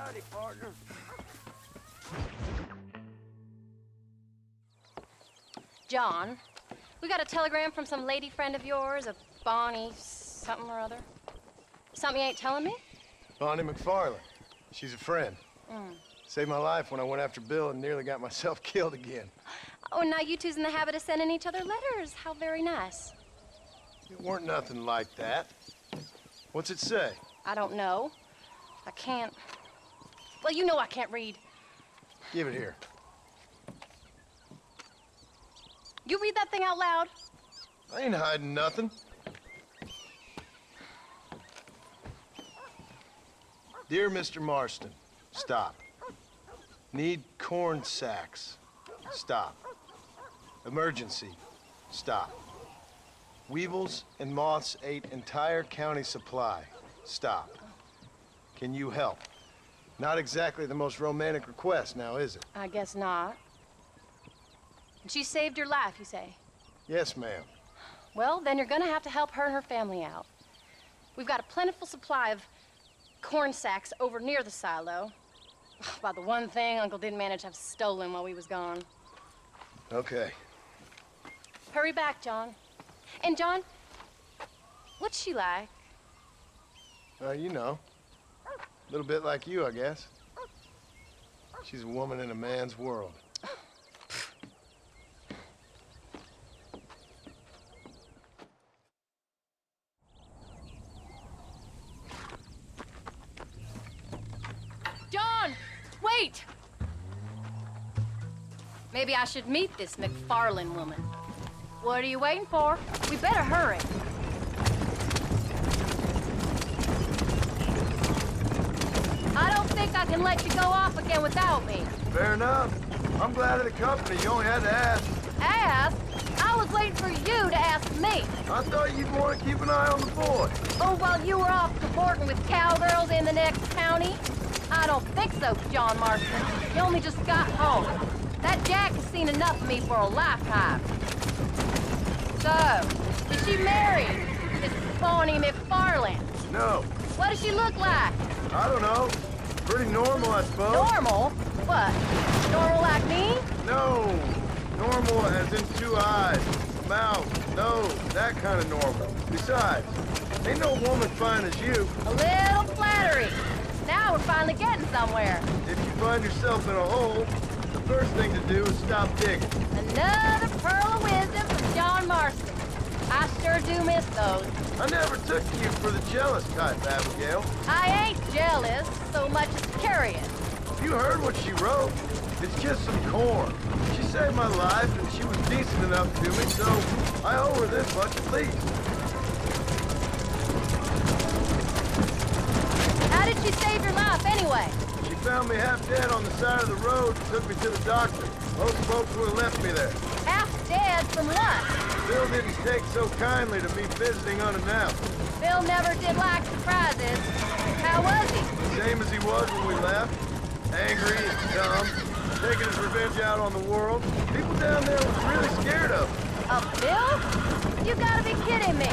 Howdy, partner. John, we got a telegram from some lady friend of yours, a Bonnie something or other. Something you ain't telling me? Bonnie McFarland. She's a friend. Saved my life when I went after Bill and nearly got myself killed again. Oh, and now you two's in the habit of sending each other letters. How very nice. It weren't nothing like that. What's it say? I don't know. I can't... Well, you know I can't read. Give it here. You read that thing out loud? I ain't hiding nothing. Dear Mr. Marston, stop. Need corn sacks. Stop. Emergency. Stop. Weevils and moths ate entire county supply. Stop. Can you help? Not exactly the most romantic request, now is it? I guess not. And she saved your life, you say? Yes, ma'am. Well, then you're gonna have to help her and her family out. We've got a plentiful supply of corn sacks over near the silo. About the one thing Uncle didn't manage to have stolen while we was gone. Okay. Hurry back, John. And John, what's she like? You know. A little bit like you, I guess. She's a woman in a man's world. John, wait! Maybe I should meet this McFarland woman. What are you waiting for? We better hurry. I don't think I can let you go off again without me. Fair enough. I'm glad of the company. You only had to ask. Ask? I was waiting for you to ask me. I thought you'd want to keep an eye on the boy. Oh, while you were off cavorting with cowgirls in the next county? I don't think so, John Marston. You only just got home. That Jack has seen enough of me for a lifetime. So, is she married? This Bonnie McFarland? No. What does she look like? I don't know. Pretty normal, I suppose. Normal? What? Normal like me? No. Normal as in 2 eyes, mouth, nose, that kind of normal. Besides, ain't no woman fine as you. A little flattery. Now we're finally getting somewhere. If you find yourself in a hole, the first thing to do is stop digging. Another pearl of wisdom from John Marston. I sure do miss those. I never took you for the jealous type, Abigail. I ain't jealous so much as curious. You heard what she wrote. It's just some corn. She saved my life, and she was decent enough to me, so I owe her this much at least. How did she save your life anyway? She found me half dead on the side of the road and took me to the doctor. Most folks would have left me there. Half dead from what? Bill didn't take so kindly to me visiting unannounced. Bill never did like surprises. How was he? Same as he was when we left. Angry and dumb. Taking his revenge out on the world. People down there was really scared of him. Of Bill? You gotta be kidding me.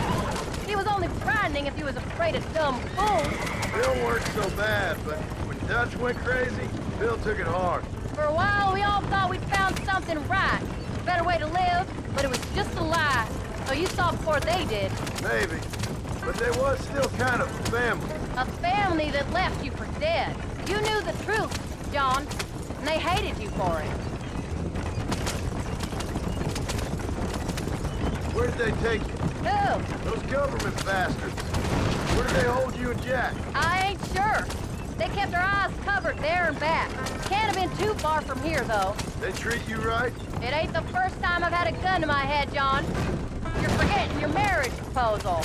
He was only frightening if he was afraid of dumb fools. Bill weren't so bad, but when Dutch went crazy, Bill took it hard. For a while, we all thought we'd found something right. A better way to live, but it was just a lie. So you saw before they did. Maybe. But they was still kind of a family. A family that left you for dead. You knew the truth, John, and they hated you for it. Where did they take you? Who? Those government bastards. Where did they hold you and Jack? I ain't sure. They kept our eyes covered there and back. Can't have been too far from here, though. They treat you right? It ain't the first time I've had a gun to my head, John. You're forgetting your marriage proposal.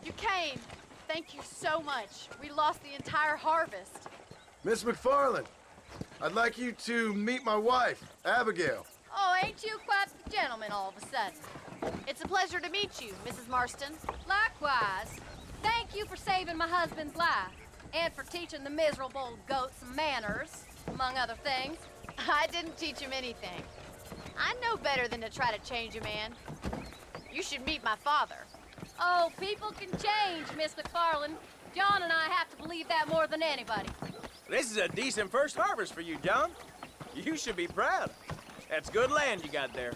You came. Thank you so much. We lost the entire harvest. Miss McFarland, I'd like you to meet my wife, Abigail. Oh, ain't you quite the gentleman all of a sudden? It's a pleasure to meet you, Mrs. Marston. Likewise. Thank you for saving my husband's life. And for teaching the miserable goat some manners, among other things. I didn't teach him anything. I know better than to try to change a man. You should meet my father. Oh, people can change, Miss McFarland. John and I have to believe that more than anybody. This is a decent first harvest for you, John. You should be proud. That's good land you got there.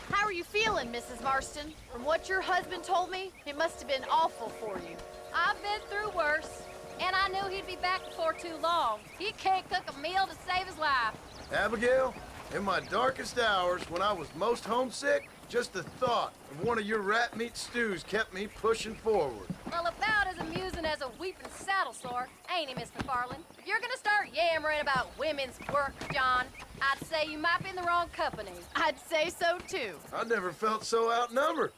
How are you feeling, Mrs. Marston? From what your husband told me, it must have been awful for you. I've been through worse, and I knew he'd be back before too long. He can't cook a meal to save his life. Abigail, in my darkest hours, when I was most homesick, just the thought of one of your rat meat stews kept me pushing forward. Well, about as amusing as a weeping saddle sore, ain't he, Miss McFarland? If you're gonna start yammering about women's work, John, I'd say you might be in the wrong company. I'd say so, too. I never felt so outnumbered.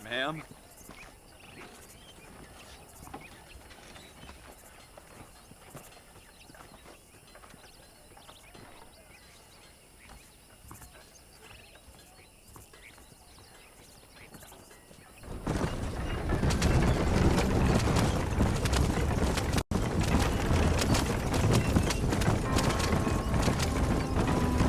Ma'am?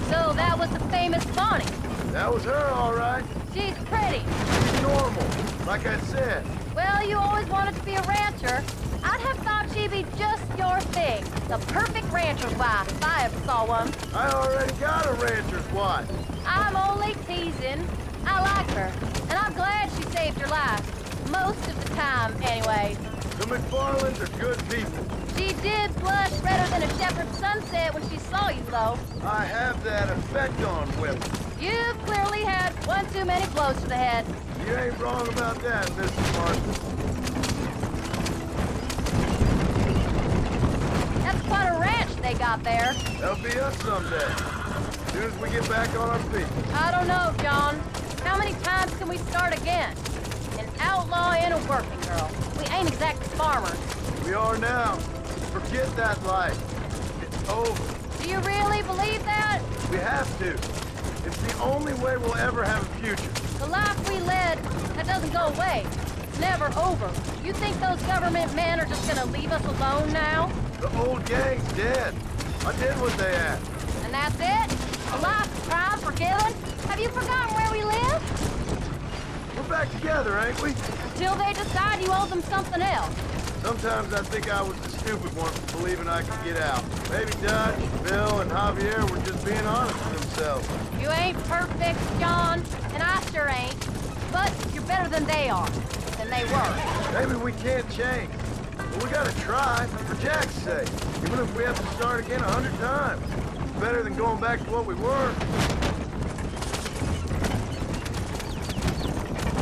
So that was the famous Bonnie. That was her, all right. She's pretty. She's normal, like I said. Well, you always wanted to be a rancher. I'd have thought she'd be just your thing. The perfect rancher's wife, if I ever saw one. I already got a rancher's wife. I'm only teasing. I like her, and I'm glad she saved your life. Most of the time, anyway. The McFarlands are good people. She did blush redder than a shepherd's sunset when she saw you, though. I have that effect on women. You've clearly had one too many blows to the head. You ain't wrong about that, Mrs. Marston. That's quite a ranch they got there. That'll be us someday. As soon as we get back on our feet. I don't know, John. How many times can we start again? An outlaw and a working girl. We ain't exactly farmers. We are now. Forget that life. It's over. Do you really believe that? We have to. It's the only way we'll ever have a future. The life we led, that doesn't go away. It's never over. You think those government men are just gonna leave us alone now? The old gang's dead. I did what they asked. And that's it? A life of crime forgiven? Have you forgotten where we live? We're back together, ain't we? Until they decide you owe them something else. Sometimes I think I was the stupid one for believing I could get out. Maybe Dutch, Bill, and Javier were just being honest with themselves. You ain't perfect, John, and I sure ain't. But you're better than they are, than they were. Maybe we can't change. But we gotta try, for Jack's sake. Even if we have to start again 100 times. It's better than going back to what we were.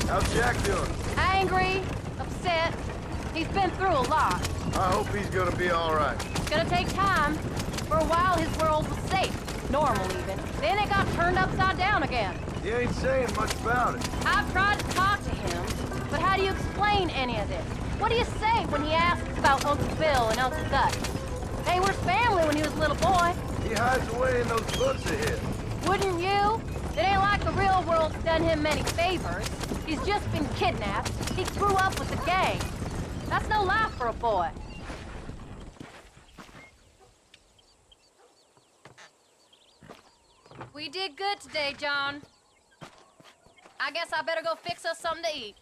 How's Jack doing? Angry, upset. He's been through a lot. I hope he's gonna be all right. It's gonna take time. For a while, his world was safe. Normal, even. Then it got turned upside down again. He ain't saying much about it. I've tried to talk to him, but how do you explain any of this? What do you say when he asks about Uncle Bill and Uncle Dutch? They were family when he was a little boy. He hides away in those books of his. Wouldn't you? It ain't like the real world's done him many favors. He's just been kidnapped. He grew up with the gang. That's no life for a boy. We did good today, John. I guess I better go fix us something to eat.